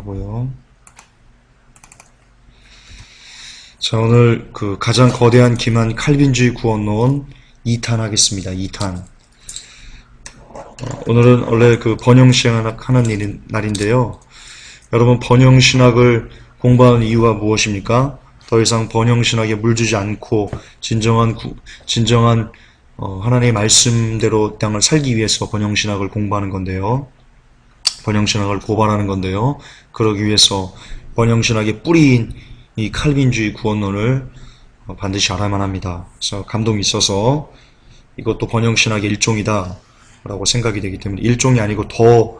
하고요. 자, 오늘 가장 거대한 기만 칼빈주의 구원론 2탄 하겠습니다. 2탄. 오늘은 원래 번영신학 하는 날인데요. 여러분, 번영신학을 공부하는 이유가 무엇입니까? 더 이상 번영신학에 물주지 않고 진정한 하나님의 말씀대로 땅을 살기 위해서 번영신학을 공부하는 건데요. 번영신학을 고발하는 건데요. 그러기 위해서 번영신학의 뿌리인 이 칼빈주의 구원론을 반드시 알아야만 합니다. 그래서 감동이 있어서 이것도 번영신학의 일종이다 라고 생각이 되기 때문에, 일종이 아니고 더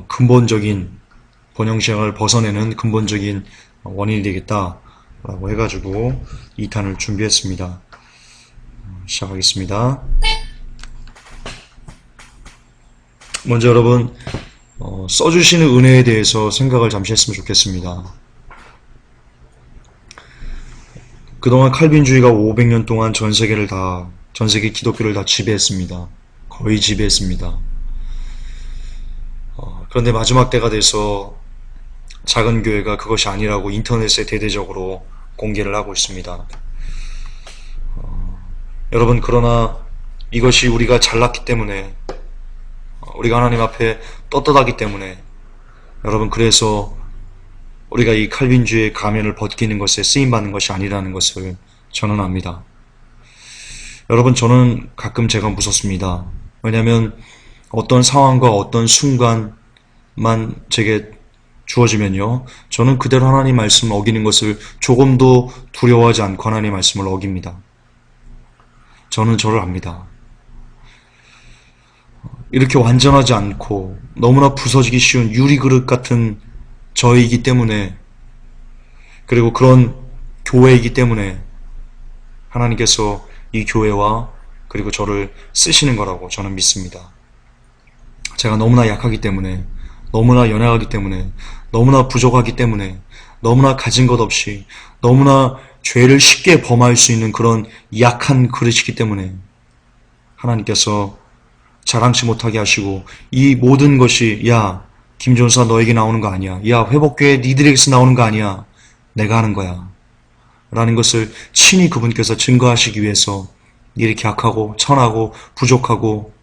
근본적인, 번영신학을 벗어내는 근본적인 원인이 되겠다 라고 해가지고 2탄을 준비했습니다. 시작하겠습니다. 먼저 여러분, 써주시는 은혜에 대해서 생각을 잠시 했으면 좋겠습니다. 그동안 칼빈주의가 500년 동안 전 세계 기독교를 다 지배했습니다. 거의 지배했습니다. 그런데 마지막 때가 돼서 작은 교회가 그것이 아니라고 인터넷에 대대적으로 공개를 하고 있습니다. 여러분, 그러나 이것이 우리가 잘났기 때문에, 우리가 하나님 앞에 떳떳하기 때문에, 여러분, 그래서 우리가 이 칼빈주의의 가면을 벗기는 것에 쓰임받는 것이 아니라는 것을 저는 압니다. 여러분, 저는 가끔 제가 무섭습니다. 왜냐하면 어떤 상황과 어떤 순간만 제게 주어지면요, 저는 그대로 하나님 말씀을 어기는 것을 조금도 두려워하지 않고 하나님 말씀을 어깁니다. 저는 저를 압니다. 이렇게 완전하지 않고 너무나 부서지기 쉬운 유리그릇 같은 저이기 때문에, 그리고 그런 교회이기 때문에 하나님께서 이 교회와 그리고 저를 쓰시는 거라고 저는 믿습니다. 제가 너무나 약하기 때문에, 너무나 연약하기 때문에, 너무나 부족하기 때문에, 너무나 가진 것 없이, 너무나 죄를 쉽게 범할 수 있는 그런 약한 그릇이기 때문에 하나님께서 자랑치 못하게 하시고, 이 모든 것이, 야, 김전사 너에게 나오는 거 아니야. 야, 회복교회 니들에게서 나오는 거 아니야. 내가 하는 거야. 라는 것을 친히 그분께서 증거하시기 위해서 이렇게 약하고 천하고 부족하고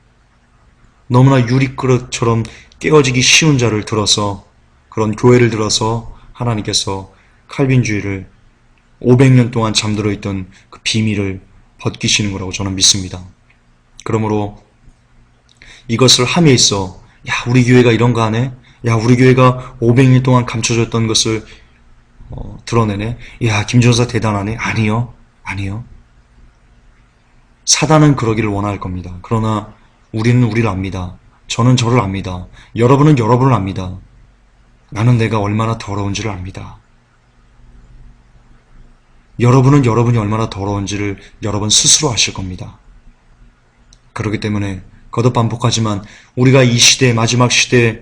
너무나 유리그릇처럼 깨어지기 쉬운 자를 들어서, 그런 교회를 들어서 하나님께서 칼빈주의를 500년 동안 잠들어 있던 그 비밀을 벗기시는 거라고 저는 믿습니다. 그러므로 이것을 함에 있어, 야, 우리 교회가 이런 거 하네? 야, 우리 교회가 500년 동안 감춰졌던 것을 드러내네? 야, 김전사 대단하네? 아니요. 아니요. 사단은 그러기를 원할 겁니다. 그러나 우리는 우리를 압니다. 저는 저를 압니다. 여러분은 여러분을 압니다. 나는 내가 얼마나 더러운지를 압니다. 여러분은 여러분이 얼마나 더러운지를 여러분 스스로 아실 겁니다. 그렇기 때문에 거듭 반복하지만 우리가 이 시대, 마지막 시대에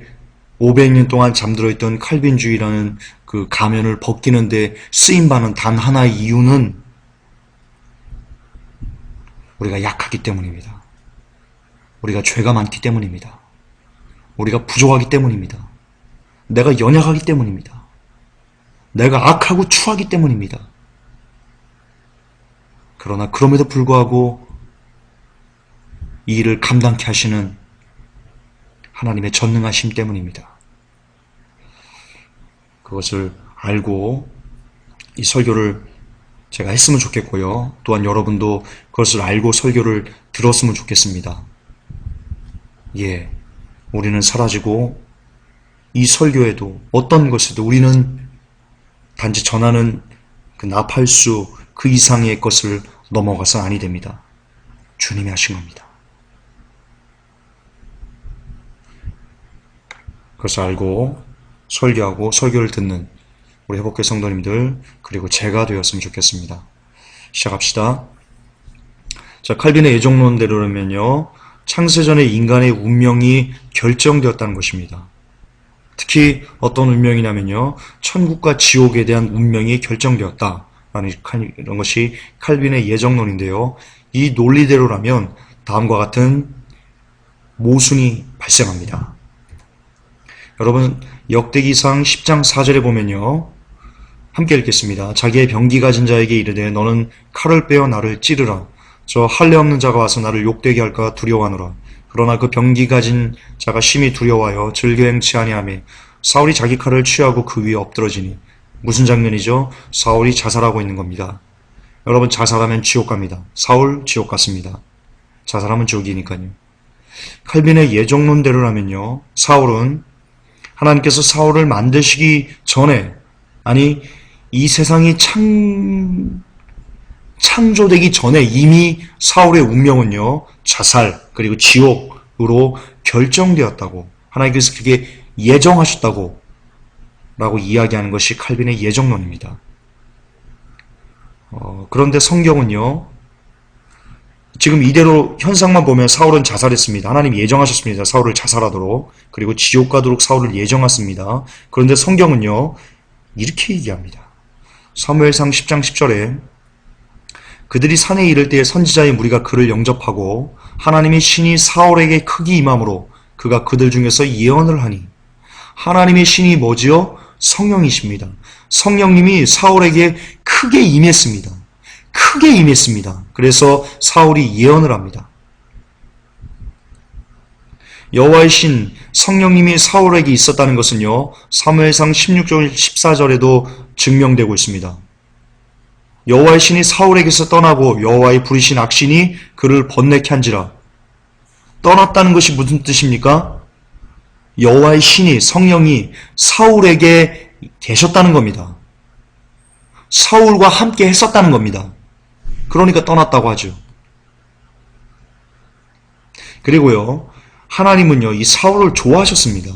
500년 동안 잠들어 있던 칼빈주의라는 그 가면을 벗기는데 쓰임받는 단 하나의 이유는 우리가 약하기 때문입니다. 우리가 죄가 많기 때문입니다. 우리가 부족하기 때문입니다. 내가 연약하기 때문입니다. 내가 악하고 추하기 때문입니다. 그러나 그럼에도 불구하고 이 일을 감당케 하시는 하나님의 전능하심 때문입니다. 그것을 알고 이 설교를 제가 했으면 좋겠고요. 또한 여러분도 그것을 알고 설교를 들었으면 좋겠습니다. 예, 우리는 사라지고 이 설교에도 어떤 것에도 우리는 단지 전하는 그 나팔수 그 이상의 것을 넘어가서 아니 됩니다. 주님이 하신 겁니다. 그것을 알고 설교하고 설교를 듣는 우리 회복교회 성도님들, 그리고 제가 되었으면 좋겠습니다. 시작합시다. 자, 칼빈의 예정론대로라면요, 창세전에 인간의 운명이 결정되었다는 것입니다. 특히 어떤 운명이냐면요, 천국과 지옥에 대한 운명이 결정되었다라는 이런 것이 칼빈의 예정론인데요. 이 논리대로라면 다음과 같은 모순이 발생합니다. 여러분 역대기상 10장 4절에 보면요. 함께 읽겠습니다. 자기의 병기 가진 자에게 이르되 너는 칼을 빼어 나를 찌르라. 저 할례 없는 자가 와서 나를 욕되게 할까 두려워하노라. 그러나 그 병기 가진 자가 심히 두려워하여 즐겨 행치 아니하며 사울이 자기 칼을 취하고 그 위에 엎드러지니. 무슨 장면이죠? 사울이 자살하고 있는 겁니다. 여러분 자살하면 지옥 갑니다. 사울 지옥 갔습니다. 자살하면 지옥이니까요. 칼빈의 예정론대로라면요. 사울은 하나님께서 사울을 만드시기 전에, 아니 이 세상이 창조되기 전에 이미 사울의 운명은요. 자살 그리고 지옥으로 결정되었다고, 하나님께서 그게 예정하셨다고 라고 이야기하는 것이 칼빈의 예정론입니다. 그런데 성경은요. 지금 이대로 현상만 보면 사울은 자살했습니다. 하나님 예정하셨습니다. 사울을 자살하도록. 그리고 지옥 가도록 사울을 예정했습니다. 그런데 성경은요. 이렇게 얘기합니다. 사무엘상 10장 10절에 그들이 산에 이를 때에 선지자의 무리가 그를 영접하고 하나님이 신이 사울에게 크게 임함으로 그가 그들 중에서 예언을 하니. 하나님의 신이 뭐지요? 성령이십니다. 성령님이 사울에게 크게 임했습니다. 크게 임했습니다. 그래서 사울이 예언을 합니다. 여호와의 신 성령님이 사울에게 있었다는 것은요. 사무엘상 16절 14절에도 증명되고 있습니다. 여호와의 신이 사울에게서 떠나고 여호와의 부리신 악신이 그를 번뇌케 한지라. 떠났다는 것이 무슨 뜻입니까? 여호와의 신이, 성령이 사울에게 계셨다는 겁니다. 사울과 함께 했었다는 겁니다. 그러니까 떠났다고 하죠. 그리고요, 하나님은요, 이 사울을 좋아하셨습니다.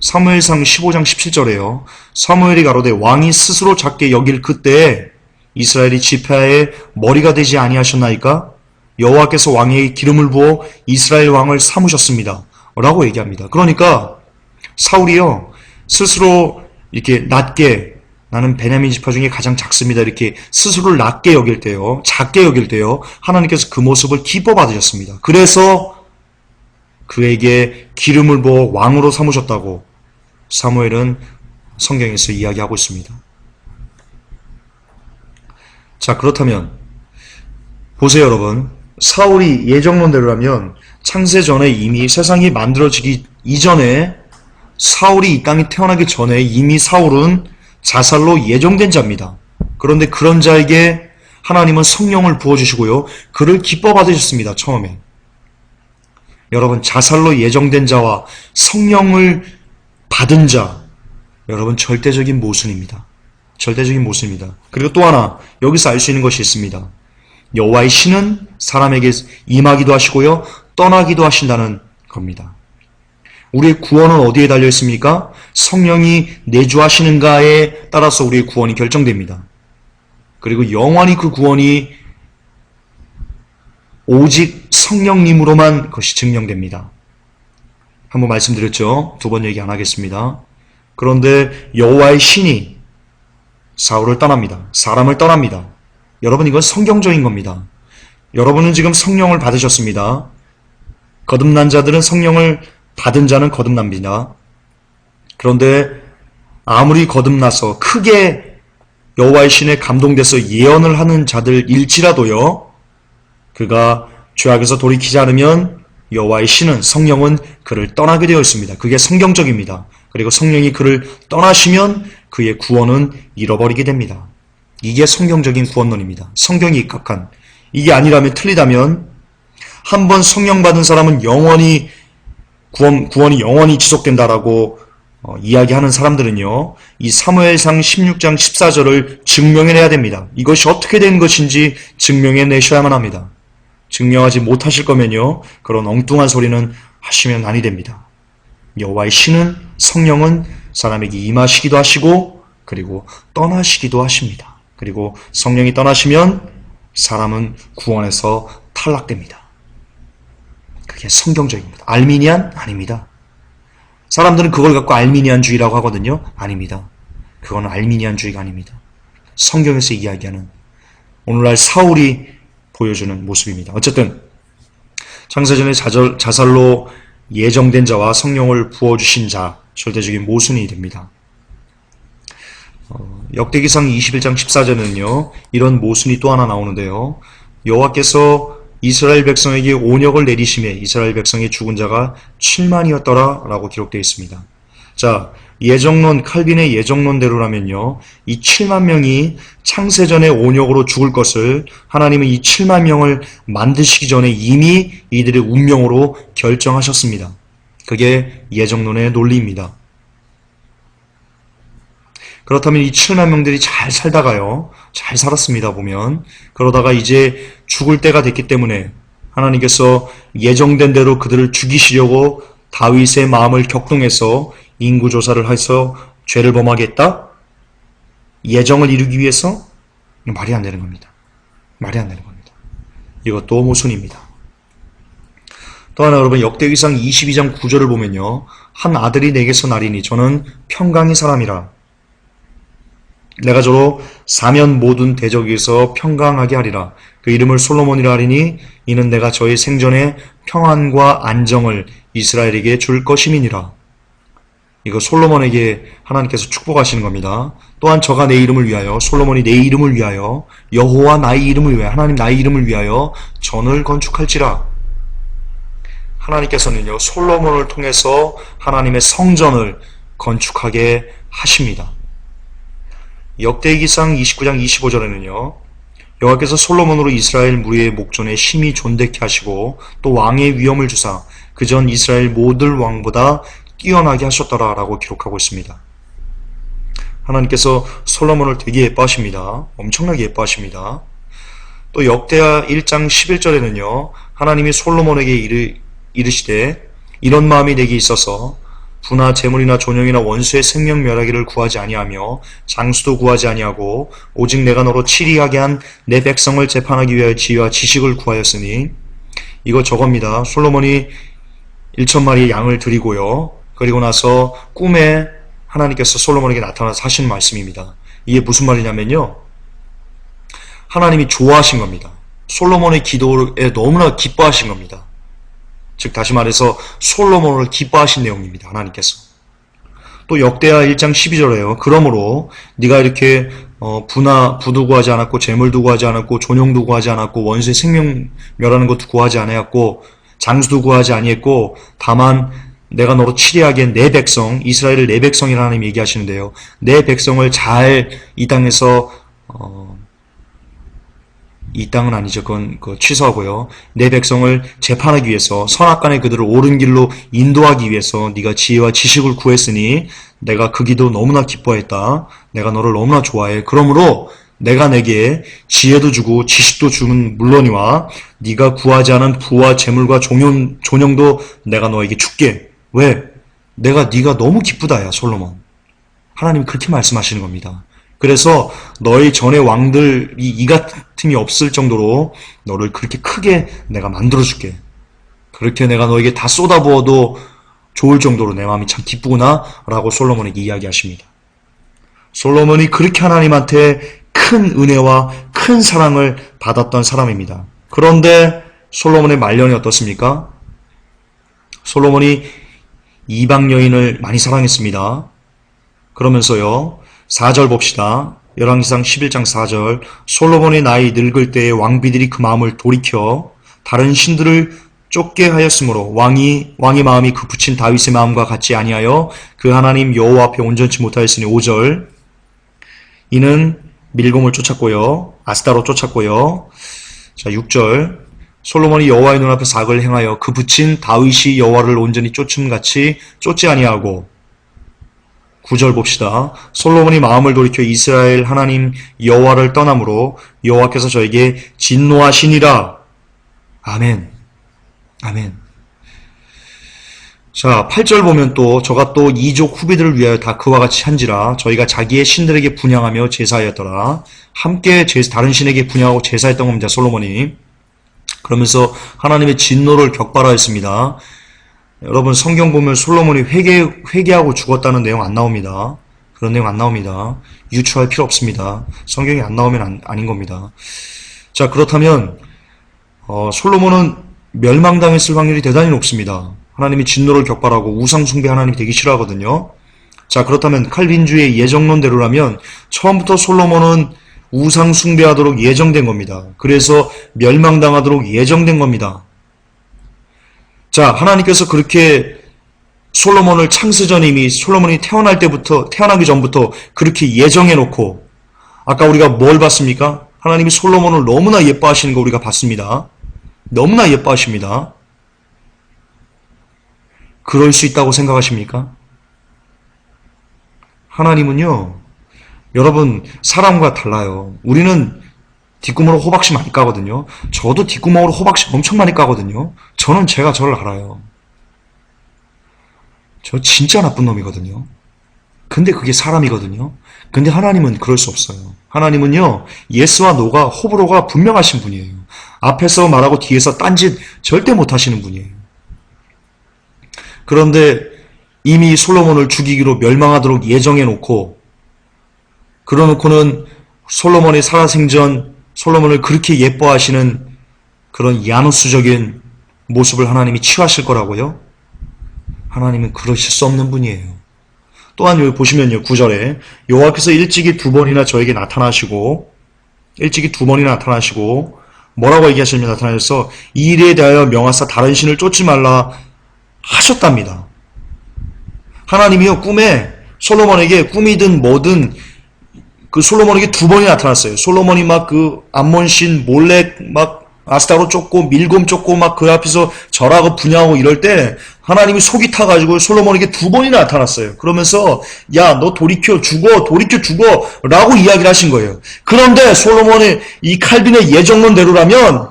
사무엘상 15장 17절에요. 사무엘이 가로되 왕이 스스로 작게 여길 그때에 이스라엘이 지파의 머리가 되지 아니하셨나이까? 여호와께서 왕에게 기름을 부어 이스라엘 왕을 삼으셨습니다. 라고 얘기합니다. 그러니까 사울이요, 스스로 이렇게 낮게, 나는 베냐민 지파 중에 가장 작습니다. 이렇게 스스로를 낮게 여길 때요, 작게 여길 때요, 하나님께서 그 모습을 기뻐 받으셨습니다. 그래서 그에게 기름을 부어 왕으로 삼으셨다고 사무엘은 성경에서 이야기하고 있습니다. 자, 그렇다면 보세요, 여러분. 사울이 예정론대로라면 창세 전에 이미 세상이 만들어지기 이전에, 사울이 이 땅에 태어나기 전에 이미 사울은 자살로 예정된 자입니다. 그런데 그런 자에게 하나님은 성령을 부어주시고요, 그를 기뻐 받으셨습니다. 처음에. 여러분, 자살로 예정된 자와 성령을 받은 자, 여러분 절대적인 모순입니다. 절대적인 모순입니다. 그리고 또 하나 여기서 알 수 있는 것이 있습니다. 여호와의 신은 사람에게 임하기도 하시고요, 떠나기도 하신다는 겁니다. 우리의 구원은 어디에 달려 있습니까? 성령이 내주하시는가에 따라서 우리의 구원이 결정됩니다. 그리고 영원히 그 구원이 오직 성령님으로만 그것이 증명됩니다. 한번 말씀드렸죠? 두 번 얘기 안 하겠습니다. 그런데 여호와의 신이 사울을 떠납니다. 사람을 떠납니다. 여러분, 이건 성경적인 겁니다. 여러분은 지금 성령을 받으셨습니다. 거듭난 자들은, 성령을 받은 자는 거듭납니다. 그런데 아무리 거듭나서 크게 여호와의 신에 감동돼서 예언을 하는 자들일지라도요, 그가 죄악에서 돌이키지 않으면 여호와의 신은, 성령은 그를 떠나게 되어 있습니다. 그게 성경적입니다. 그리고 성령이 그를 떠나시면 그의 구원은 잃어버리게 됩니다. 이게 성경적인 구원론입니다. 성경이 입각한. 이게 아니라면, 틀리다면, 한번 성령 받은 사람은 영원히 구원이 영원히 지속된다라고 이야기하는 사람들은요, 이 사무엘상 16장 14절을 증명해내야 됩니다. 이것이 어떻게 된 것인지 증명해내셔야만 합니다. 증명하지 못하실 거면요, 그런 엉뚱한 소리는 하시면 아니 됩니다. 여호와의 신은, 성령은 사람에게 임하시기도 하시고 그리고 떠나시기도 하십니다. 그리고 성령이 떠나시면 사람은 구원에서 탈락됩니다. 그게 성경적입니다. 알미니안? 아닙니다. 사람들은 그걸 갖고 알미니안주의라고 하거든요. 아닙니다. 그건 알미니안주의가 아닙니다. 성경에서 이야기하는 오늘날 사울이 보여주는 모습입니다. 어쨌든 창세전에 자살로 예정된 자와 성령을 부어주신 자 절대적인 모순이 됩니다. 역대기상 21장 14절에는요, 이런 모순이 또 하나 나오는데요. 여호와께서 이스라엘 백성에게 온역을 내리심에 이스라엘 백성의 죽은 자가 7만이었더라 라고 기록되어 있습니다. 자, 예정론, 칼빈의 예정론대로라면요, 이 7만 명이 창세전에 온역으로 죽을 것을 하나님은 이 7만 명을 만드시기 전에 이미 이들의 운명으로 결정하셨습니다. 그게 예정론의 논리입니다. 그렇다면 이 7만 명들이 잘 살다가요, 잘 살았습니다, 보면. 그러다가 이제 죽을 때가 됐기 때문에 하나님께서 예정된 대로 그들을 죽이시려고 다윗의 마음을 격동해서 인구조사를 해서 죄를 범하겠다? 예정을 이루기 위해서? 말이 안 되는 겁니다. 말이 안 되는 겁니다. 이것도 모순입니다. 또 하나 여러분, 역대기상 22장 9절을 보면요, 한 아들이 내게서 나리니 저는 평강의 사람이라. 내가 저로 사면 모든 대적 위에서 평강하게 하리라. 그 이름을 솔로몬이라 하리니 이는 내가 저의 생전에 평안과 안정을 이스라엘에게 줄 것임이니라. 이거 솔로몬에게 하나님께서 축복하시는 겁니다. 또한 저가 내 이름을 위하여, 솔로몬이 내 이름을 위하여, 여호와 나의 이름을 위하여, 하나님 나의 이름을 위하여 전을 건축할지라. 하나님께서는요, 솔로몬을 통해서 하나님의 성전을 건축하게 하십니다. 역대기상 29장 25절에는요, 여호와께서 솔로몬으로 이스라엘 무리의 목전에 심히 존대케 하시고 또 왕의 위엄을 주사 그전 이스라엘 모든 왕보다 뛰어나게 하셨더라 라고 기록하고 있습니다. 하나님께서 솔로몬을 되게 예뻐하십니다. 엄청나게 예뻐하십니다. 또 역대하 1장 11절에는요, 하나님이 솔로몬에게 이르시되 이런 마음이 내게 있어서 부나 재물이나 존영이나 원수의 생명 멸하기를 구하지 아니하며 장수도 구하지 아니하고 오직 내가 너로 치리하게 한 내 백성을 재판하기 위하여 지혜와 지식을 구하였으니, 이거 저겁니다. 솔로몬이 1,000마리의 양을 드리고요, 그리고 나서 꿈에 하나님께서 솔로몬에게 나타나서 하신 말씀입니다. 이게 무슨 말이냐면요, 하나님이 좋아하신 겁니다. 솔로몬의 기도에 너무나 기뻐하신 겁니다. 즉 다시 말해서 솔로몬을 기뻐하신 내용입니다. 하나님께서. 또 역대하 1장 12절에요. 그러므로 네가 이렇게 부도 구하지 않았고 재물도 구하지 않았고 존용도 구하지 않았고 원수의 생명 멸하는 것도 구하지 아니했고 장수도 구하지 아니했고 다만 내가 너로 치리하게 내 백성, 이스라엘을 내 백성이라 하나님 얘기하시는데요. 내 백성을 잘 이 땅에서 이 땅은 아니죠. 그건 취소하고요. 내 백성을 재판하기 위해서 선악간에 그들을 옳은 길로 인도하기 위해서 네가 지혜와 지식을 구했으니 내가 그 기도 너무나 기뻐했다. 내가 너를 너무나 좋아해. 그러므로 내가 내게 지혜도 주고 지식도 주는 물론이와 네가 구하지 않은 부와 재물과 존영도 내가 너에게 줄게. 왜? 네가 너무 기쁘다 야 솔로몬. 하나님이 그렇게 말씀하시는 겁니다. 그래서 너희 전의 왕들이 이 같음이 없을 정도로 너를 그렇게 크게 내가 만들어줄게. 그렇게 내가 너에게 다 쏟아부어도 좋을 정도로 내 마음이 참 기쁘구나 라고 솔로몬에게 이야기하십니다. 솔로몬이 그렇게 하나님한테 큰 은혜와 큰 사랑을 받았던 사람입니다. 그런데 솔로몬의 말년이 어떻습니까? 솔로몬이 이방 여인을 많이 사랑했습니다. 그러면서요, 4절 봅시다. 열왕기상 11장 4절. 솔로몬의 나이 늙을 때에 왕비들이 그 마음을 돌이켜 다른 신들을 쫓게 하였으므로 왕의 마음이 그 붙인 다윗의 마음과 같지 아니하여 그 하나님 여호와 앞에 온전치 못하였으니. 5절. 이는 밀공을 쫓았고요, 아스타로 쫓았고요. 자, 6절. 솔로몬이 여호와의 눈앞에 악을 행하여 그 붙인 다윗이 여호와를 온전히 쫓음같이 쫓지 아니하고. 9절 봅시다. 솔로몬이 마음을 돌이켜 이스라엘 하나님 여호와를 떠남으로 여호와께서 저에게 진노하시니라. 아멘. 아멘. 자, 8절 보면 또 저가 또 이족 후비들을 위하여 다 그와 같이 한지라. 저희가 자기의 신들에게 분향하며 제사하였더라. 함께 다른 신에게 분향하고 제사했던 겁니다. 솔로몬이. 그러면서 하나님의 진노를 격발하였습니다. 여러분, 성경 보면 솔로몬이 회개하고 죽었다는 내용 안 나옵니다. 그런 내용 안 나옵니다. 유추할 필요 없습니다. 성경이 안 나오면 아닌 겁니다. 자, 그렇다면 솔로몬은 멸망당했을 확률이 대단히 높습니다. 하나님이 진노를 격발하고 우상숭배 하나님이 되기 싫어하거든요. 자, 그렇다면 칼빈주의 예정론대로라면 처음부터 솔로몬은 우상숭배하도록 예정된 겁니다. 그래서 멸망당하도록 예정된 겁니다. 자, 하나님께서 그렇게 솔로몬을 창세전 이미 솔로몬이 태어나기 전부터 그렇게 예정해놓고, 아까 우리가 뭘 봤습니까? 하나님이 솔로몬을 너무나 예뻐하시는 거 우리가 봤습니다. 너무나 예뻐하십니다. 그럴 수 있다고 생각하십니까? 하나님은요, 여러분, 사람과 달라요. 우리는 뒷구멍으로 호박씨 많이 까거든요. 저도 뒷구멍으로 호박씨 엄청 많이 까거든요. 저는 제가 저를 알아요. 저 진짜 나쁜 놈이거든요. 근데 그게 사람이거든요. 근데 하나님은 그럴 수 없어요. 하나님은요, 예스와 노가, 호불호가 분명하신 분이에요. 앞에서 말하고 뒤에서 딴짓 절대 못하시는 분이에요. 그런데 이미 솔로몬을 죽이기로 멸망하도록 예정해놓고, 그러놓고는 솔로몬의 살아생전 솔로몬을 그렇게 예뻐하시는 그런 야누스적인 모습을 하나님이 취하실 거라고요? 하나님은 그러실 수 없는 분이에요. 또한 여기 보시면요, 9절에 여호와께서 일찍이 두 번이나 저에게 나타나시고, 뭐라고 얘기하시냐면 나타나셔서 이 일에 대하여 명하사 다른 신을 쫓지 말라 하셨답니다. 하나님이요, 꿈에 솔로몬에게 꿈이든 뭐든 그 솔로몬에게 두 번이 나타났어요. 솔로몬이 막 그 암몬신 몰렉 막 아스타로 쫓고 밀곰 쫓고 막 그 앞에서 절하고 분야하고 이럴 때 하나님이 속이 타가지고 솔로몬에게 두 번이 나타났어요. 그러면서 야, 너 돌이켜 죽어 라고 이야기를 하신 거예요. 그런데 솔로몬의 이 칼빈의 예정론대로라면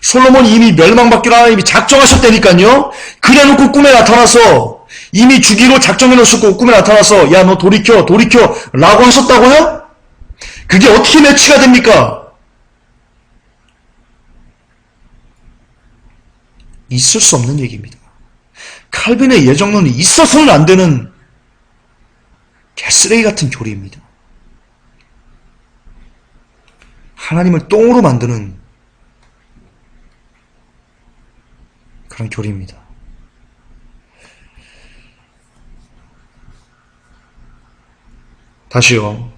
솔로몬이 이미 멸망받기로 하나님이 작정하셨다니까요. 그래놓고 꿈에 나타나서 이미 죽이로 작정해놓으셨고 꿈에 나타나서 야, 너 돌이켜 라고 하셨다고요? 그게 어떻게 매치가 됩니까? 있을 수 없는 얘기입니다. 칼빈의 예정론이 있어서는 안 되는 개쓰레기 같은 교리입니다. 하나님을 똥으로 만드는 그런 교리입니다. 다시요.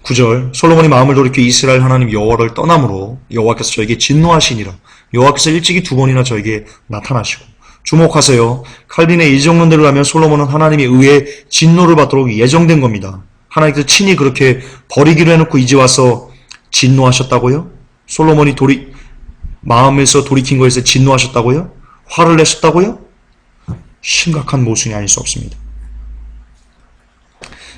9절 솔로몬이 마음을 돌이켜 이스라엘 하나님 여호와를 떠남으로 여호와께서 저에게 진노하시니라. 여호와께서 일찍이 두 번이나 저에게 나타나시고. 주목하세요. 칼빈의 예정론대로라면 솔로몬은 하나님에 의해 진노를 받도록 예정된 겁니다. 하나님께서 친히 그렇게 버리기로 해놓고 이제 와서 진노하셨다고요? 솔로몬이 마음에서 돌이킨 거에서 진노하셨다고요? 화를 내셨다고요? 심각한 모순이 아닐 수 없습니다.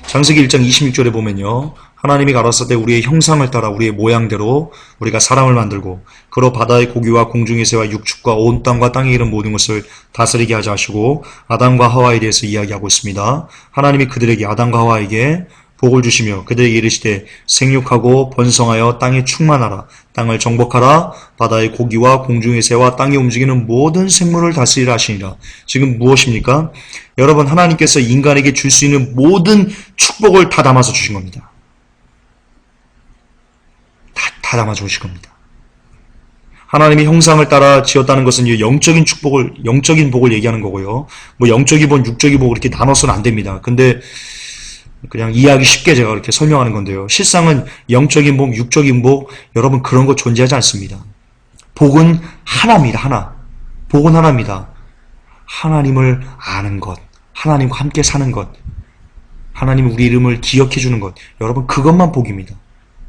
창세기 1장 26절에 보면요, 하나님이 가라사대 우리의 형상을 따라 우리의 모양대로 우리가 사람을 만들고 그로 바다의 고기와 공중의 새와 육축과 온 땅과 땅에 이른 모든 것을 다스리게 하자 하시고 아담과 하와에 대해서 이야기하고 있습니다. 하나님이 그들에게 아담과 하와에게 복을 주시며 그들에게 이르시되 생육하고 번성하여 땅에 충만하라. 땅을 정복하라. 바다의 고기와 공중의 새와 땅에 움직이는 모든 생물을 다스리라 하시니라. 지금 무엇입니까? 여러분, 하나님께서 인간에게 줄 수 있는 모든 축복을 다 담아서 주신 겁니다. 다 담아 주신 겁니다. 하나님이 형상을 따라 지었다는 것은 영적인 축복을, 영적인 복을 얘기하는 거고요. 뭐 영적인 복, 육적인 복을 이렇게 나눠서는 안 됩니다. 근데 그냥 이해하기 쉽게 제가 그렇게 설명하는 건데요. 실상은 영적인 복, 육적인 복, 여러분 그런 거 존재하지 않습니다. 복은 하나입니다. 하나. 복은 하나입니다. 하나님을 아는 것, 하나님과 함께 사는 것, 하나님이 우리 이름을 기억해 주는 것, 여러분 그것만 복입니다.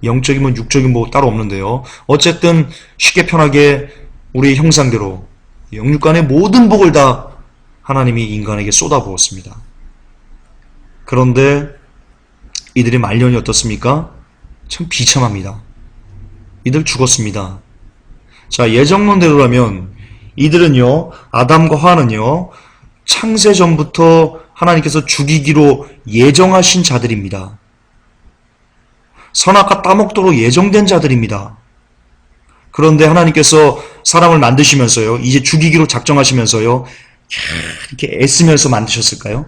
영적인 복, 육적인 복 따로 없는데요. 어쨌든 쉽게 편하게 우리의 형상대로 영육간의 모든 복을 다 하나님이 인간에게 쏟아부었습니다. 그런데 이들의 말년이 어떻습니까? 참 비참합니다. 이들 죽었습니다. 자, 예정론대로라면 이들은요, 아담과 하와는요, 창세전부터 하나님께서 죽이기로 예정하신 자들입니다. 선악과 따먹도록 예정된 자들입니다. 그런데 하나님께서 사람을 만드시면서요, 이제 죽이기로 작정하시면서요, 이렇게 애쓰면서 만드셨을까요?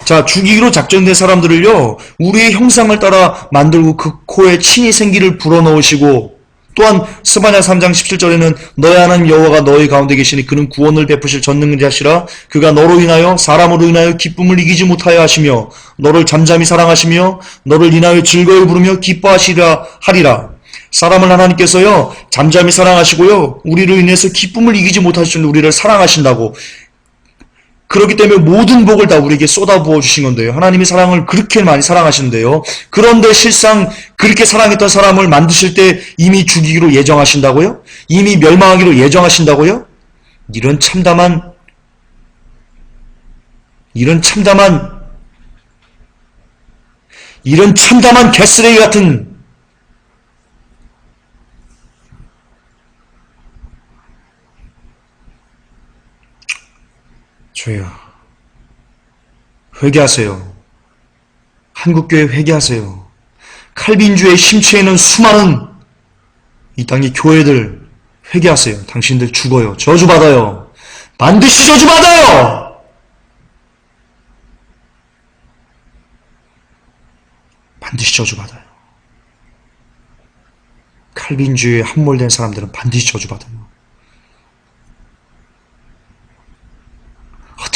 자, 죽이기로 작정된 사람들을요, 우리의 형상을 따라 만들고 그 코에 친히 생기를 불어넣으시고 또한 스바냐 3장 17절에는 너의 하나님 여호와가 너희 가운데 계시니 그는 구원을 베푸실 전능자시라. 그가 너로 인하여 사람으로 인하여 기쁨을 이기지 못하여 하시며 너를 잠잠히 사랑하시며 너를 인하여 즐거이 부르며 기뻐하시리라 하리라. 사람을 하나님께서요 잠잠히 사랑하시고요 우리로 인해서 기쁨을 이기지 못하시는 우리를 사랑하신다고. 그렇기 때문에 모든 복을 다 우리에게 쏟아부어 주신 건데요. 하나님이 사랑을 그렇게 많이 사랑하시는데요. 그런데 실상 그렇게 사랑했던 사람을 만드실 때 이미 죽이기로 예정하신다고요? 이미 멸망하기로 예정하신다고요? 이런 참담한 개쓰레기 같은 주여, 회개하세요. 한국교회 회개하세요. 칼빈주의 심취에는 수많은 이 땅의 교회들 회개하세요. 당신들 죽어요. 저주받아요. 반드시 저주받아요. 반드시 저주받아요. 칼빈주의에 함몰된 사람들은 반드시 저주받아요.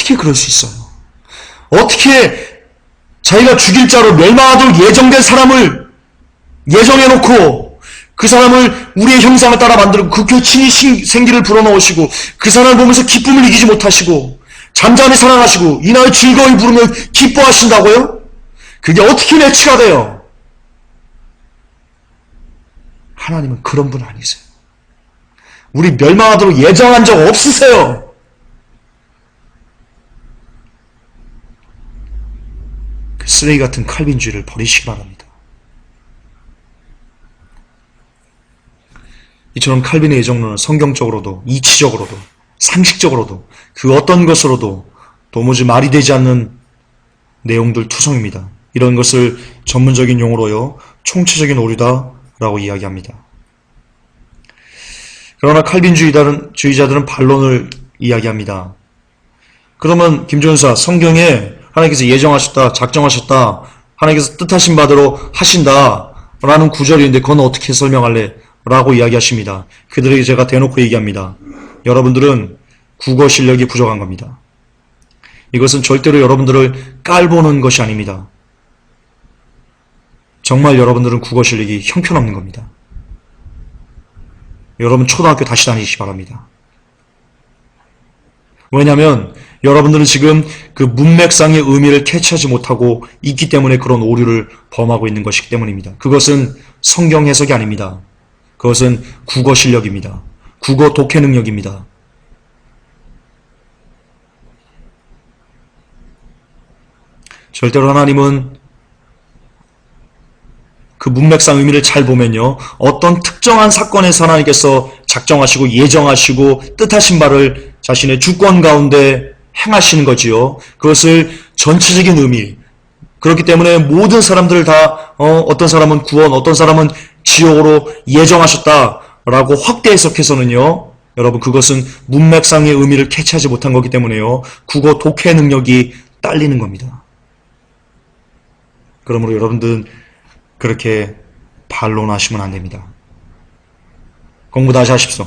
어떻게 그럴 수 있어요? 어떻게 자기가 죽일 자로 멸망하도록 예정된 사람을 예정해놓고 그 사람을 우리의 형상을 따라 만들고 그 교친이 생기를 불어넣으시고 그 사람을 보면서 기쁨을 이기지 못하시고 잠잠히 사랑하시고 이날 즐거이 부르며 기뻐하신다고요? 그게 어떻게 매치가 돼요? 하나님은 그런 분 아니세요. 우리 멸망하도록 예정한 적 없으세요. 쓰레기 같은 칼빈주의를 버리시기 바랍니다. 이처럼 칼빈의 예정론은 성경적으로도 이치적으로도 상식적으로도 그 어떤 것으로도 도무지 말이 되지 않는 내용들 투성입니다. 이런 것을 전문적인 용어로요 총체적인 오류다라고 이야기합니다. 그러나 칼빈주의자들은 반론을 이야기합니다. 그러면 김종사 성경에 하나님께서 예정하셨다, 작정하셨다, 하나님께서 뜻하신 바대로 하신다 라는 구절인데 그건 어떻게 설명할래? 라고 이야기하십니다. 그들에게 제가 대놓고 얘기합니다. 여러분들은 국어 실력이 부족한 겁니다. 이것은 절대로 여러분들을 깔보는 것이 아닙니다. 정말 여러분들은 국어 실력이 형편없는 겁니다. 여러분 초등학교 다시 다니시기 바랍니다. 왜냐하면 여러분들은 지금 그 문맥상의 의미를 캐치하지 못하고 있기 때문에 그런 오류를 범하고 있는 것이기 때문입니다. 그것은 성경 해석이 아닙니다. 그것은 국어 실력입니다. 국어 독해 능력입니다. 절대로 하나님은 그 문맥상 의미를 잘 보면요. 어떤 특정한 사건에서 하나님께서 작정하시고 예정하시고 뜻하신 바를 자신의 주권 가운데 행하시는 거지요. 그것을 전체적인 의미. 그렇기 때문에 모든 사람들을 다 어떤 사람은 구원, 어떤 사람은 지옥으로 예정하셨다라고 확대 해석해서는요. 여러분 그것은 문맥상의 의미를 캐치하지 못한 거기 때문에요. 국어 독해 능력이 딸리는 겁니다. 그러므로 여러분들은 그렇게 반론하시면 안 됩니다. 공부 다시 하십시오.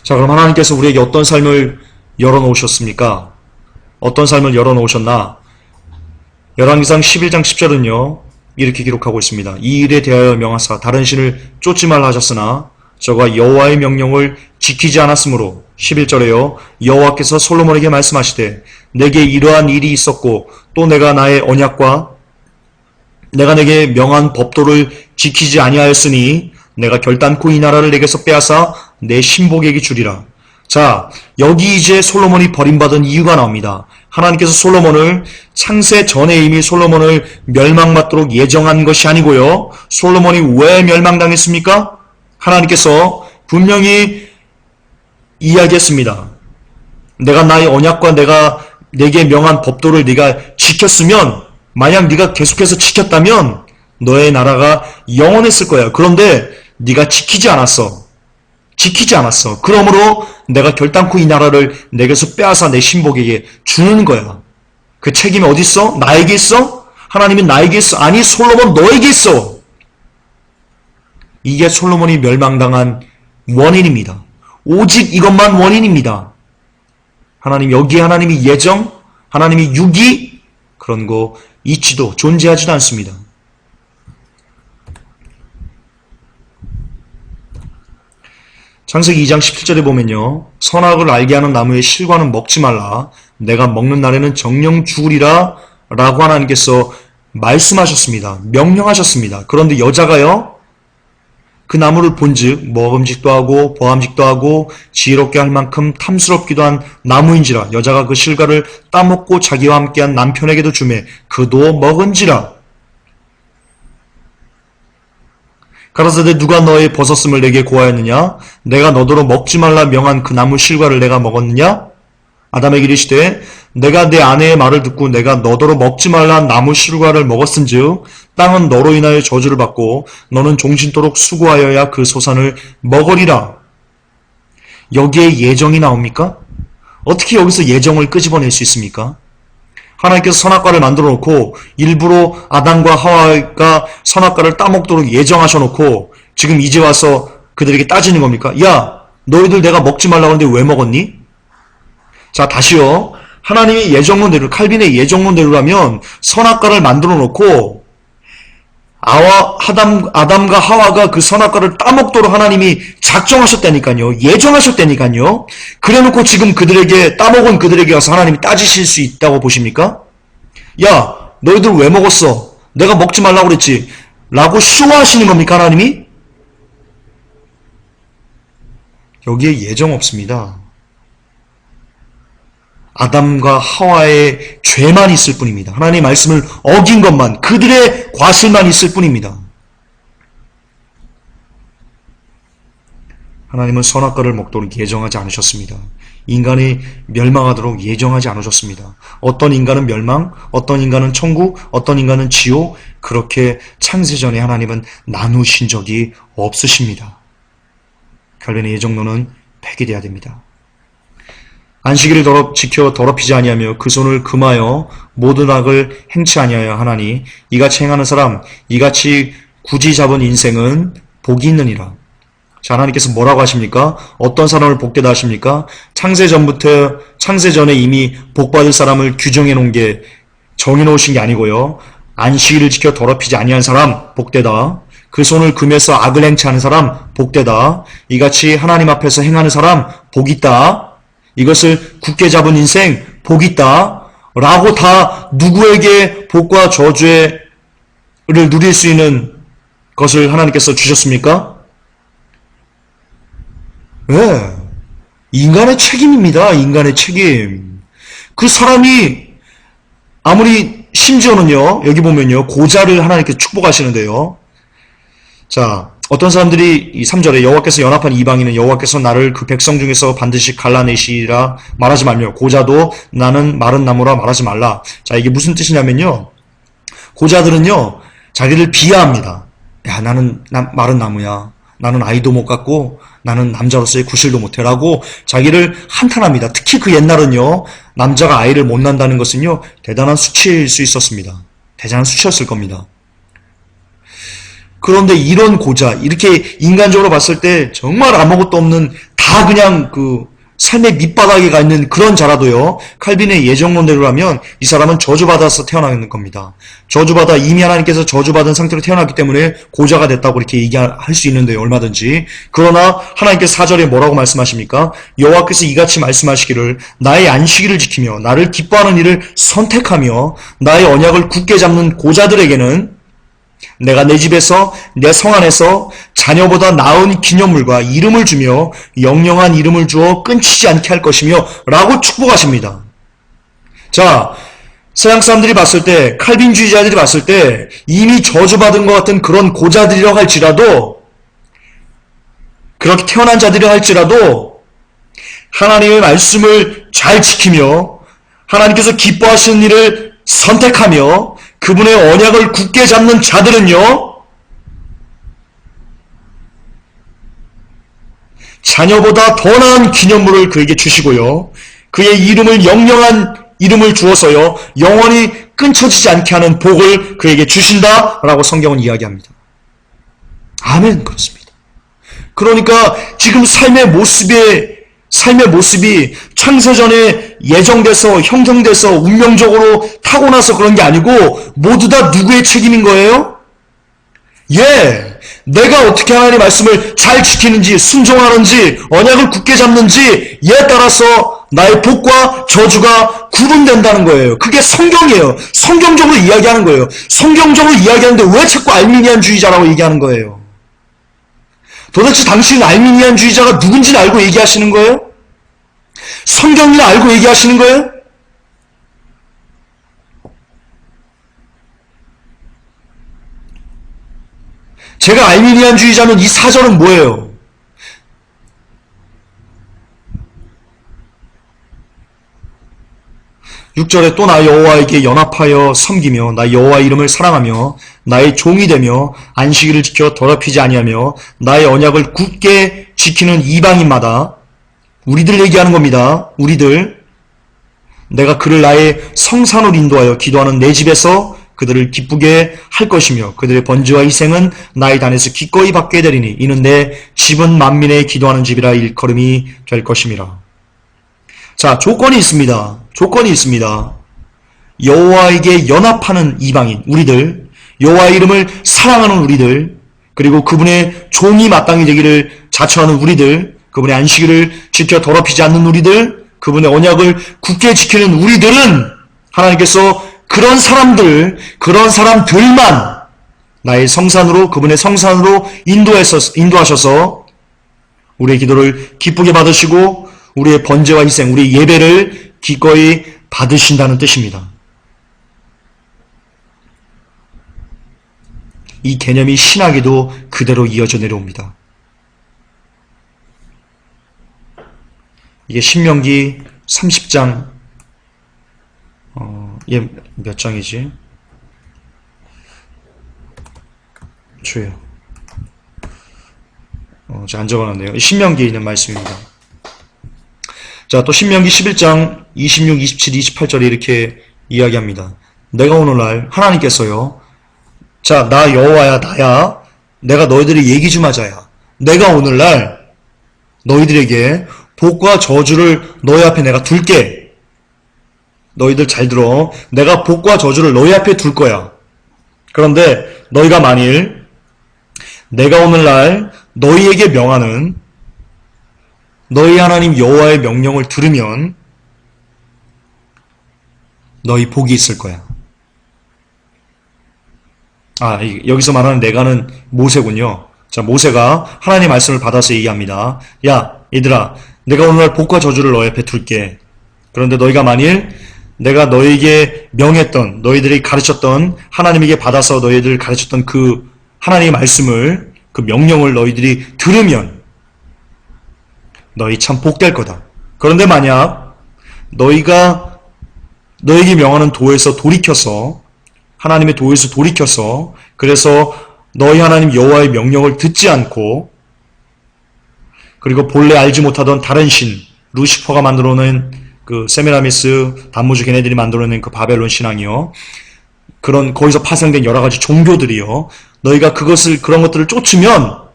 자, 그럼 하나님께서 우리에게 어떤 삶을 열어놓으셨습니까? 어떤 삶을 열어놓으셨나? 열왕기상 11장 10절은요. 이렇게 기록하고 있습니다. 이 일에 대하여 명하사 다른 신을 쫓지 말라 하셨으나 저가 여호와의 명령을 지키지 않았으므로 11절에요. 여호와께서 솔로몬에게 말씀하시되 내게 이러한 일이 있었고 또 내가 나의 언약과 내가 내게 명한 법도를 지키지 아니하였으니 내가 결단코 이 나라를 내게서 빼앗아 내 신복에게 주리라. 자, 여기 이제 솔로몬이 버림받은 이유가 나옵니다. 하나님께서 솔로몬을 창세 전에 이미 솔로몬을 멸망받도록 예정한 것이 아니고요. 솔로몬이 왜 멸망당했습니까? 하나님께서 분명히 이야기했습니다. 내가 나의 언약과 내가 내게 명한 법도를 네가 지켰으면 만약 네가 계속해서 지켰다면 너의 나라가 영원했을 거야. 그런데 네가 지키지 않았어. 그러므로 내가 결단코 이 나라를 내게서 빼앗아 내 신복에게 주는 거야. 그 책임이 어디 있어? 나에게 있어? 하나님이 나에게 있어? 아니, 솔로몬 너에게 있어. 이게 솔로몬이 멸망당한 원인입니다. 오직 이것만 원인입니다. 하나님, 여기에 하나님이 예정, 하나님이 유기, 그런 거 있지도 존재하지도 않습니다. 창세기 2장 17절에 보면요, 선악을 알게 하는 나무의 실과는 먹지 말라. 내가 먹는 날에는 정령 죽으리라 라고 하나님께서 말씀하셨습니다. 명령하셨습니다. 그런데 여자가요, 그 나무를 본즉 먹음직도 하고 보암직도 하고 지혜롭게 할 만큼 탐스럽기도 한 나무인지라. 여자가 그 실과를 따먹고 자기와 함께한 남편에게도 주매 그도 먹은지라. 가라사대 누가 너의 벗었음을 내게 고하였느냐? 내가 너더러 먹지 말라 명한 그 나무 실과를 내가 먹었느냐? 아담에게 이르시되 내가 내 아내의 말을 듣고 내가 너더러 먹지 말라 나무 실과를 먹었은즉 땅은 너로 인하여 저주를 받고 너는 종신토록 수고하여야 그 소산을 먹으리라. 여기에 예정이 나옵니까? 어떻게 여기서 예정을 끄집어낼 수 있습니까? 하나님께서 선악과를 만들어 놓고 일부러 아담과 하와가 선악과를 따먹도록 예정하셔놓고 지금 이제 와서 그들에게 따지는 겁니까? 야, 너희들 내가 먹지 말라고 하는데 왜 먹었니? 자, 다시요. 하나님의 예정론대로, 칼빈의 예정론대로라면 선악과를 만들어 놓고 아담과 하와가 그 선악과를 따먹도록 하나님이 작정하셨다니까요. 예정하셨다니까요. 그래놓고 지금 그들에게, 따먹은 그들에게 가서 하나님이 따지실 수 있다고 보십니까? 야, 너희들 왜 먹었어? 내가 먹지 말라고 그랬지. 라고 쇼하시는 겁니까, 하나님이? 여기에 예정 없습니다. 아담과 하와의 죄만 있을 뿐입니다. 하나님의 말씀을 어긴 것만, 그들의 과실만 있을 뿐입니다. 하나님은 선악과를 먹도록 예정하지 않으셨습니다. 인간이 멸망하도록 예정하지 않으셨습니다. 어떤 인간은 멸망, 어떤 인간은 천국, 어떤 인간은 지옥, 그렇게 창세전에 하나님은 나누신 적이 없으십니다. 칼빈의 예정론은 폐기되어야 됩니다. 안식일을 지켜 더럽히지 아니하며 그 손을 금하여 모든 악을 행치 아니하여 하나니 이같이 행하는 사람, 이같이 굳이 잡은 인생은 복이 있느니라. 자, 하나님께서 뭐라고 하십니까? 어떤 사람을 복되다 하십니까? 창세전에 이미 복받을 사람을 규정해 놓은 게, 정해 놓으신 게 아니고요. 안식일을 지켜 더럽히지 아니한 사람 복되다. 그 손을 금해서 악을 행치 하는 사람 복되다. 이같이 하나님 앞에서 행하는 사람 복 있다. 이것을 굳게 잡은 인생 복 있다 라고 다 누구에게 복과 저주를 누릴 수 있는 것을 하나님께서 주셨습니까? 네, 인간의 책임입니다. 인간의 책임. 그 사람이 아무리, 심지어는요, 여기 보면요, 고자를 하나님께서 축복하시는데요. 자, 어떤 사람들이 이 3절에 여호와께서 연합한 이방인은 여호와께서 나를 그 백성 중에서 반드시 갈라내시리라 말하지 말며 고자도 나는 마른 나무라 말하지 말라. 자, 이게 무슨 뜻이냐면요, 고자들은요 자기를 비하합니다. 야, 나는 마른 나무야. 나는 아이도 못 갖고 나는 남자로서의 구실도 못해 라고 자기를 한탄합니다. 특히 그 옛날은요, 남자가 아이를 못 낳는다는 것은요 대단한 수치일 수 있었습니다. 대단한 수치였을 겁니다. 그런데 이런 고자, 이렇게 인간적으로 봤을 때 정말 아무것도 없는, 다 그냥 그 삶의 밑바닥에 가 있는 그런 자라도요, 칼빈의 예정론대로라면 이 사람은 저주받아서 태어나는 겁니다. 저주받아, 이미 하나님께서 저주받은 상태로 태어났기 때문에 고자가 됐다고 이렇게 얘기할 수 있는데요, 얼마든지. 그러나 하나님께서 4절에 뭐라고 말씀하십니까? 여호와께서 이같이 말씀하시기를 나의 안식일을 지키며 나를 기뻐하는 일을 선택하며 나의 언약을 굳게 잡는 고자들에게는 내가 내 집에서 내 성 안에서 자녀보다 나은 기념물과 이름을 주며 영영한 이름을 주어 끊치지 않게 할 것이며 라고 축복하십니다. 자, 서양 사람들이 봤을 때, 칼빈주의자들이 봤을 때 이미 저주받은 것 같은 그런 고자들이라고 할지라도, 그렇게 태어난 자들이라고 할지라도 하나님의 말씀을 잘 지키며 하나님께서 기뻐하시는 일을 선택하며 그분의 언약을 굳게 잡는 자들은요, 자녀보다 더 나은 기념물을 그에게 주시고요, 그의 이름을 영영한 이름을 주어서요 영원히 끊쳐지지 않게 하는 복을 그에게 주신다라고 성경은 이야기합니다. 아멘. 그렇습니다. 그러니까 지금 삶의 모습이 창세전에 예정돼서 형성돼서 운명적으로 타고나서 그런 게 아니고 모두 다 누구의 책임인 거예요? 예, 내가 어떻게 하나님의 말씀을 잘 지키는지, 순종하는지, 언약을 굳게 잡는지 에 따라서 나의 복과 저주가 구분된다는 거예요. 그게 성경이에요. 성경적으로 이야기하는 거예요. 성경적으로 이야기하는데 왜 자꾸 알미니안주의자라고 얘기하는 거예요? 도대체 당신은 알미니안주의자가 누군지는 알고 얘기하시는 거예요? 성경을 알고 얘기하시는 거예요? 제가 알미니안주의자면 이 사절은 뭐예요? (6절에) 또 나 여호와에게 연합하여 섬기며 나 여호와 이름을 사랑하며 나의 종이 되며 안식일을 지켜 더럽히지 아니하며 나의 언약을 굳게 지키는 이방인마다, 우리들 얘기하는 겁니다. 우리들, 내가 그를 나의 성산으로 인도하여 기도하는 내 집에서 그들을 기쁘게 할 것이며 그들의 번제와 희생은 나의 단에서 기꺼이 받게 되리니 이는 내 집은 만민의 기도하는 집이라 일컬음이 될 것임이라. 자, 조건이 있습니다. 조건이 있습니다. 여호와에게 연합하는 이방인, 우리들, 여호와의 이름을 사랑하는 우리들, 그리고 그분의 종이 마땅히 되기를 자처하는 우리들, 그분의 안식일을 지켜 더럽히지 않는 우리들, 그분의 언약을 굳게 지키는 우리들은 하나님께서 그런 사람들만 나의 성산으로, 그분의 성산으로 인도하셔서 우리의 기도를 기쁘게 받으시고 우리의 번제와 희생, 우리의 예배를 기꺼이 받으신다는 뜻입니다. 이 개념이 신학에도 그대로 이어져 내려옵니다. 이게 신명기 30장, 얘 몇 장이지? 주요. 제가 안 적어놨네요. 신명기에 있는 말씀입니다. 자, 또 신명기 11장 26, 27, 28절에 이렇게 이야기합니다. 내가 오늘날 하나님께서요, 자, 나 여호와야, 나야, 내가 너희들이 얘기 좀 하자야. 내가 오늘날 너희들에게 복과 저주를 너희 앞에 내가 둘게. 너희들 잘 들어. 내가 복과 저주를 너희 앞에 둘 거야. 그런데 너희가 만일 내가 오늘날 너희에게 명하는 너희 하나님 여호와의 명령을 들으면 너희 복이 있을 거야. 아, 여기서 말하는 내가는 모세군요. 자, 모세가 하나님의 말씀을 받아서 얘기합니다. 야, 얘들아, 내가 오늘날 복과 저주를 너희 앞에 둘게. 그런데 너희가 만일 내가 너희에게 명했던, 너희들이 가르쳤던, 하나님에게 받아서 너희들 가르쳤던 그 하나님의 말씀을, 그 명령을 너희들이 들으면 너희 참 복될 거다. 그런데 만약 너희가 너에게 명하는 도에서 돌이켜서, 하나님의 도에서 돌이켜서, 그래서 너희 하나님 여호와의 명령을 듣지 않고, 그리고 본래 알지 못하던 다른 신, 루시퍼가 만들어낸 그 세미라미스, 단무주 걔네들이 만들어낸 그 바벨론 신앙이요, 그런 거기서 파생된 여러 가지 종교들이요, 너희가 그런 것들을 쫓으면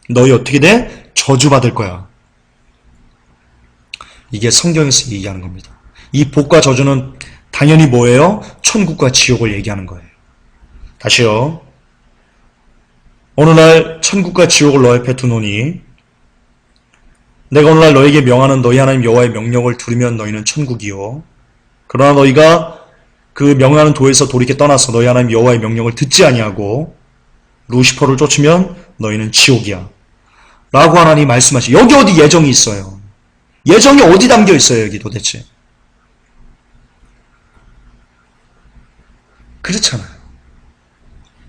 너희 어떻게 돼? 저주받을 거야. 이게 성경에서 얘기하는 겁니다. 이 복과 저주는 당연히 뭐예요? 천국과 지옥을 얘기하는 거예요. 다시요. 어느 날 천국과 지옥을 너희 앞에 두노니 내가 오늘날 너에게 명하는 너희 하나님 여호와의 명령을 들으면 너희는 천국이요. 그러나 너희가 그 명하는 도에서 돌이켜 떠나서 너희 하나님 여호와의 명령을 듣지 아니하고 루시퍼를 쫓으면 너희는 지옥이야. 라고 하나님이 말씀하시죠. 여기 어디 예정이 있어요? 예정이 어디 담겨 있어요, 여기 도대체? 그렇잖아요.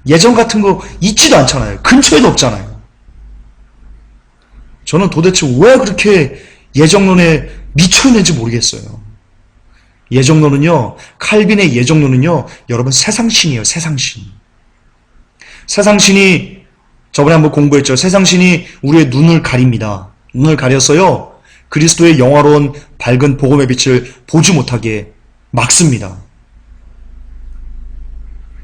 예정 같은 거 있지도 않잖아요. 근처에도 없잖아요. 저는 도대체 왜 그렇게 예정론에 미쳐있는지 모르겠어요. 예정론은요, 칼빈의 예정론은요, 여러분 세상신이에요, 세상신. 세상신이, 저번에 한번 공부했죠. 세상신이 우리의 눈을 가립니다. 눈을 가려서요, 그리스도의 영화로운 밝은 복음의 빛을 보지 못하게 막습니다.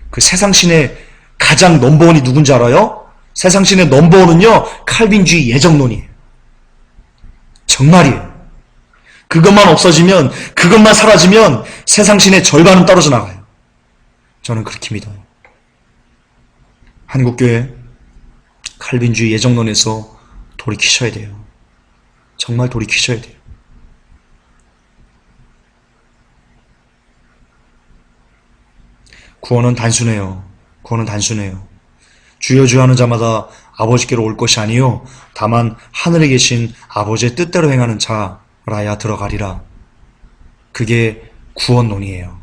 그 세상신의 가장 넘버원이 누군지 알아요? 세상신의 넘버원은요, 칼빈주의 예정론이에요. 정말이에요. 그것만 없어지면, 그것만 사라지면 세상신의 절반은 떨어져 나가요. 저는 그렇게 믿어요. 한국교회 칼빈주의 예정론에서 돌이키셔야 돼요. 정말 돌이키셔야 돼요. 구원은 단순해요. 구원은 단순해요. 주여 주여 하는 자마다 아버지께로 올 것이 아니요 다만 하늘에 계신 아버지의 뜻대로 행하는 자라야 들어가리라. 그게 구원론이에요.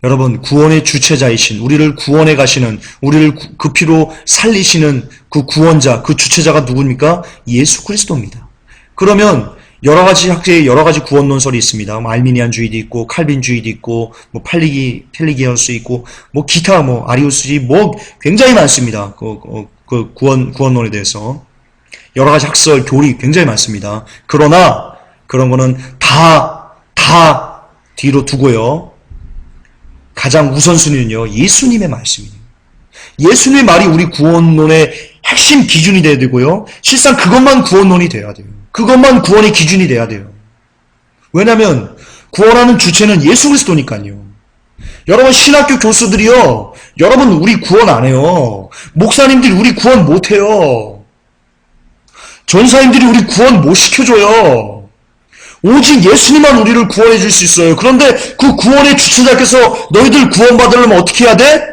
여러분, 구원의 주체자이신, 우리를 구원해 가시는, 우리를 그 피로 살리시는 그 구원자, 그 주체자가 누굽니까? 예수 그리스도입니다. 그러면 여러 가지 학제에 여러 가지 구원 논설이 있습니다. 알미니안주의도 있고, 칼빈주의도 있고, 펠리기언스 있고, 기타, 아리우스주의, 굉장히 많습니다. 그 구원론에 대해서. 여러 가지 학설, 교리 굉장히 많습니다. 그러나, 그런 거는 다 뒤로 두고요. 가장 우선순위는요, 예수님의 말씀이에요. 예수님의 말이 우리 구원론의 핵심 기준이 돼야 되고요. 실상 그것만 구원론이 돼야 돼요. 그것만 구원의 기준이 돼야 돼요. 왜냐하면 구원하는 주체는 예수 그리스도니까요. 여러분, 신학교 교수들이요, 여러분 우리 구원 안 해요. 목사님들이 우리 구원 못 해요. 전사님들이 우리 구원 못 시켜줘요. 오직 예수님만 우리를 구원해 줄 수 있어요. 그런데 그 구원의 주체자께서 너희들 구원받으려면 어떻게 해야 돼?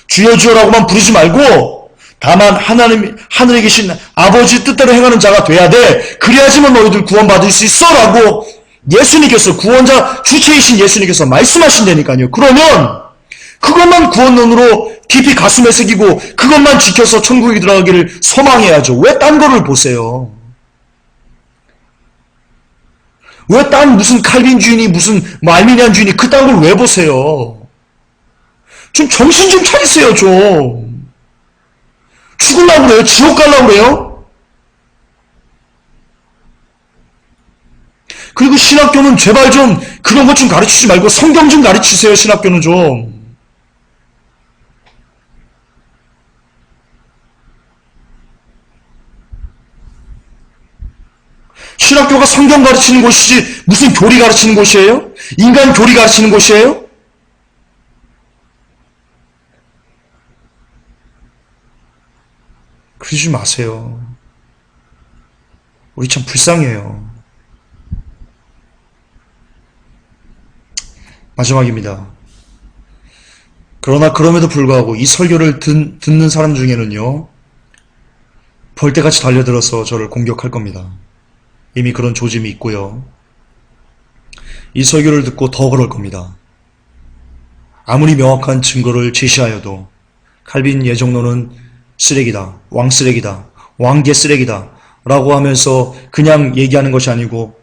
주여 주여라고만 부르지 말고 다만 하늘에 계신 아버지 뜻대로 행하는 자가 돼야 돼. 그래야지만 너희들 구원받을 수 있어 라고 예수님께서, 구원자 주체이신 예수님께서 말씀하신다니까요. 그러면 그것만 구원론으로 깊이 가슴에 새기고 그것만 지켜서 천국에 들어가기를 소망해야죠. 왜 딴 거를 보세요? 왜 딴 무슨 칼빈주의니 무슨 알미니안주의니 그딴 걸 왜 보세요? 좀 정신 좀 차리세요. 좀 죽으려고 그래요? 지옥 가려고 그래요? 그리고 신학교는 제발 좀 그런 것 좀 가르치지 말고 성경 좀 가르치세요. 신학교는 좀. 신학교가 성경 가르치는 곳이지 무슨 교리 가르치는 곳이에요? 인간 교리 가르치는 곳이에요? 그러지 마세요. 우리 참 불쌍해요. 마지막입니다. 그러나 그럼에도 불구하고 이 설교를 듣는 사람 중에는요, 벌떼같이 달려들어서 저를 공격할 겁니다. 이미 그런 조짐이 있고요. 이 설교를 듣고 더 그럴 겁니다. 아무리 명확한 증거를 제시하여도 칼빈 예정론은 쓰레기다, 왕쓰레기다, 왕개 쓰레기다 라고 하면서 그냥 얘기하는 것이 아니고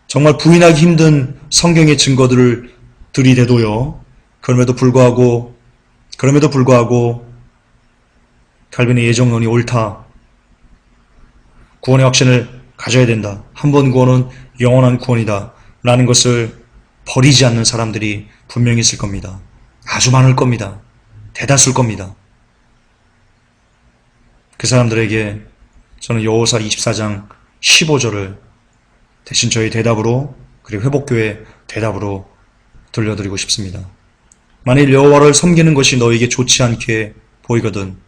정말 부인하기 힘든 성경의 증거들을 들이대도요. 그럼에도 불구하고 칼빈의 예정론이 옳다. 구원의 확신을 가져야 된다. 한 번 구원은 영원한 구원이다. 라는 것을 버리지 않는 사람들이 분명히 있을 겁니다. 아주 많을 겁니다. 대다수일 겁니다. 그 사람들에게 저는 여호사 24장 15절을 대신 저희 대답으로, 그리고 회복교회 대답으로 들려드리고 싶습니다. 만일 여호와를 섬기는 것이 너에게 좋지 않게 보이거든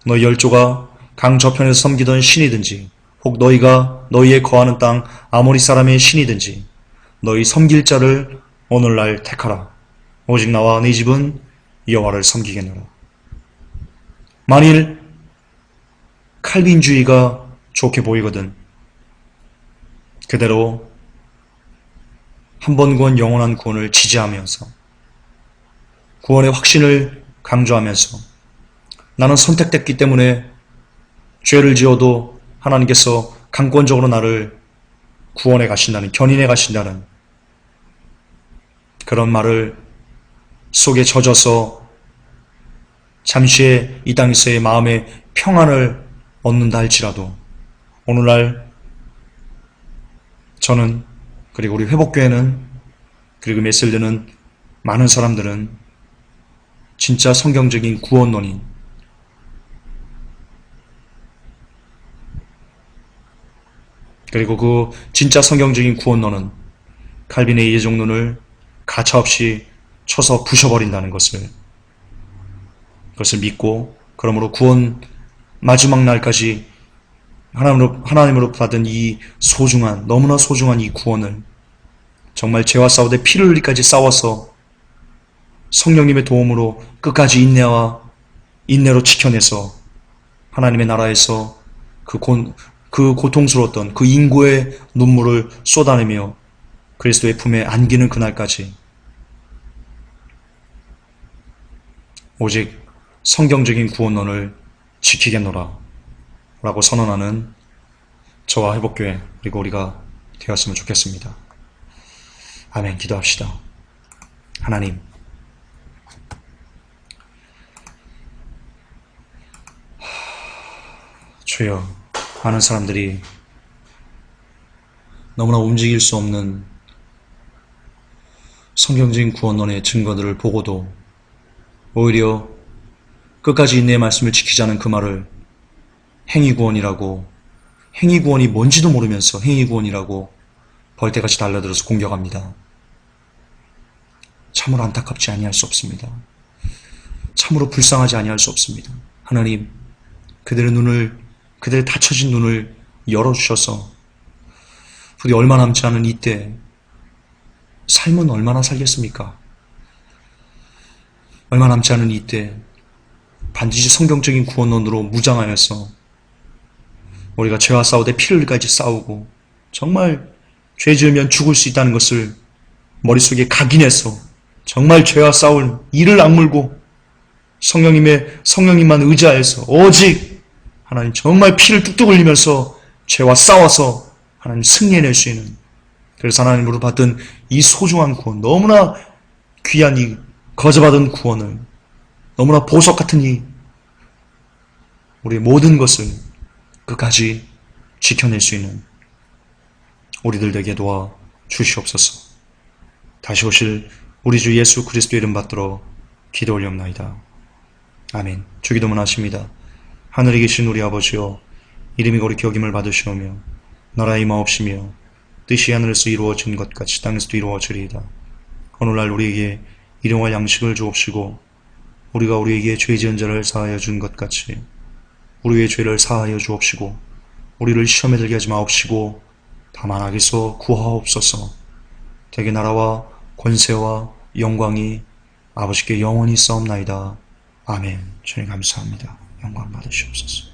너희 열조가 강 저편에서 섬기던 신이든지 혹 너희가 너희의 거하는 땅 아모리 사람의 신이든지 너희 섬길 자를 오늘날 택하라. 오직 나와 네 집은 여호와를 섬기겠노라. 만일 칼빈주의가 좋게 보이거든 그대로 한 번 구원 영원한 구원을 지지하면서 구원의 확신을 강조하면서 나는 선택됐기 때문에 죄를 지어도 하나님께서 강권적으로 나를 구원해 가신다는, 견인해 가신다는 그런 말을 속에 젖어서 잠시의 이 땅에서의 마음의 평안을 얻는다 할지라도 오늘날 저는, 그리고 우리 회복교회는, 그리고 메셀드는, 많은 사람들은 진짜 성경적인 구원론인, 그리고 그 진짜 성경적인 구원론은 칼빈의 예정론을 가차없이 쳐서 부셔버린다는 그것을 믿고, 그러므로 구원 마지막 날까지 하나님으로 받은 이 소중한, 너무나 소중한 이 구원을 정말 죄와 싸우되 피를 흘리까지 싸워서 성령님의 도움으로 끝까지 인내로 지켜내서 하나님의 나라에서 그 고통스러웠던 그 인고의 눈물을 쏟아내며 그리스도의 품에 안기는 그날까지 오직 성경적인 구원론을 지키겠노라 라고 선언하는 저와 회복교회, 그리고 우리가 되었으면 좋겠습니다. 아멘. 기도합시다. 하나님, 주여, 많은 사람들이 너무나 움직일 수 없는 성경적인 구원론의 증거들을 보고도 오히려 끝까지 인내의 말씀을 지키자는 그 말을 행위구원이라고, 행위구원이 뭔지도 모르면서 행위구원이라고 벌떼같이 달려들어서 공격합니다. 참으로 안타깝지 아니할 수 없습니다. 참으로 불쌍하지 아니할 수 없습니다. 하나님, 그들의 닫혀진 눈을 열어주셔서 부디 얼마 남지 않은 이때 삶은 얼마나 살겠습니까? 얼마 남지 않은 이때 반드시 성경적인 구원론으로 무장하여서 우리가 죄와 싸우되 피를 흘리까지 싸우고 정말 죄 지으면 죽을 수 있다는 것을 머릿속에 각인해서 정말 죄와 싸울 이를 악물고 성령님만 의지하여서 오직 하나님 정말 피를 뚝뚝 흘리면서 죄와 싸워서 하나님 승리해낼 수 있는, 그래서 하나님으로 받은 이 소중한 구원, 너무나 귀한 이 거저받은 구원을, 너무나 보석 같은 이 우리의 모든 것을 끝까지 지켜낼 수 있는 우리들 되게 도와 주시옵소서. 다시 오실 우리 주 예수 그리스도 이름 받들어 기도 올리옵나이다. 아멘. 주기도문 하십니다. 하늘에 계신 우리 아버지여, 이름이 거룩히 여김을 받으시오며 나라의 임하옵시며 뜻이 하늘에서 이루어진 것 같이 땅에서도 이루어지리이다. 오늘날 우리에게 일용할 양식을 주옵시고 우리가 우리에게 죄 지은 자를 사하여 준 것 같이 우리의 죄를 사하여 주옵시고 우리를 시험에 들게 하지 마옵시고 다만 악에서 구하옵소서. 대개 나라와 권세와 영광이 아버지께 영원히 싸움나이다. 아멘. 주님 감사합니다. 영광 받으시옵소서.